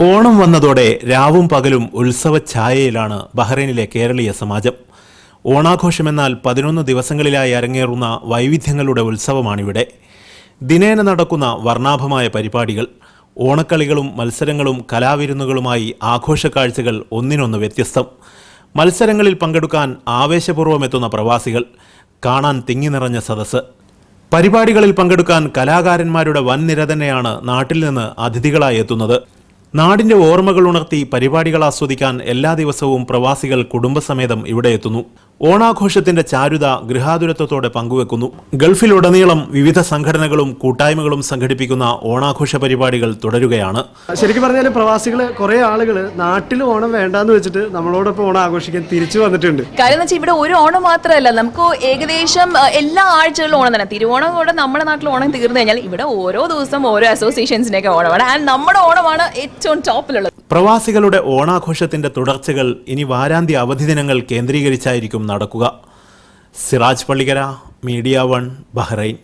ഓണം വന്നതോടെ രാവും പകലും ഉത്സവ ഛായയിലാണ് ബഹ്റൈനിലെ കേരളീയ സമാജം. ഓണാഘോഷമെന്നാൽ 11 ദിവസങ്ങളിലായി അരങ്ങേറുന്ന വൈവിധ്യങ്ങളുടെ ഉത്സവമാണിവിടെ. ദിനേന നടക്കുന്ന വർണ്ണാഭമായ പരിപാടികൾ, ഓണക്കളികളും മത്സരങ്ങളും കലാവിരുന്നുകളുമായി ആഘോഷക്കാഴ്ചകൾ ഒന്നിനൊന്ന് വ്യത്യസ്തം. മത്സരങ്ങളിൽ പങ്കെടുക്കാൻ ആവേശപൂർവ്വം എത്തുന്ന പ്രവാസികൾ, കാണാൻ തിങ്ങി നിറഞ്ഞ സദസ്സ്. പരിപാടികളിൽ പങ്കെടുക്കാൻ കലാകാരന്മാരുടെ വൻ നിര തന്നെയാണ് നാട്ടിൽ നിന്ന് അതിഥികളായി എത്തുന്നത്. നാടിന്റെ ഓർമ്മകൾ ഉണർത്തി പരിപാടികൾ ആസ്വദിക്കാൻ എല്ലാ ദിവസവും പ്രവാസികൾ കുടുംബസമേതം ഇവിടെ എത്തുന്നു. ഓണാഘോഷത്തിന്റെ ചാരുത ഗൃഹാതുരത്വത്തോടെ പങ്കുവെക്കുന്നു. ഗൾഫിലുടനീളം വിവിധ സംഘടനകളും കൂട്ടായ്മകളും സംഘടിപ്പിക്കുന്ന ഓണാഘോഷ പരിപാടികൾ തുടരുകയാണ്. ശരിക്കും പറഞ്ഞാൽ പ്രവാസികൾ കുറെ ആളുകൾ നാട്ടിൽ ഓണം വേണ്ടാന്ന് വെച്ചിട്ട് നമ്മളോടൊപ്പം ഓണം ആഘോഷിക്കാൻ തിരിച്ചു വന്നിട്ടുണ്ട്. കാര്യം വെച്ചാൽ ഇവിടെ ഒരു ഓണം മാത്രമല്ല, നമുക്ക് ഏകദേശം എല്ലാ ആഴ്ചകളിലും ഓണം തന്നെ. തിരുവോണം കൂടെ നമ്മുടെ നാട്ടിൽ ഓണം തീർന്നു കഴിഞ്ഞാൽ ഇവിടെ ഓരോ ദിവസം ഓരോ അസോസിയേഷൻസിന്റെയൊക്കെ ഓണമാണ്. ആൻഡ് നമ്മുടെ ഓണമാണ് ഏറ്റവും ടോപ്പിലുള്ളത്. പ്രവാസികളുടെ ഓണാഘോഷത്തിന്റെ തുടർച്ചകൾ ഇനി വാരാന്ത്യ അവധി ദിനങ്ങൾ കേന്ദ്രീകരിച്ചായിരിക്കും നടക്കുക. Siraj Pallikkara, media 1, Bahrain.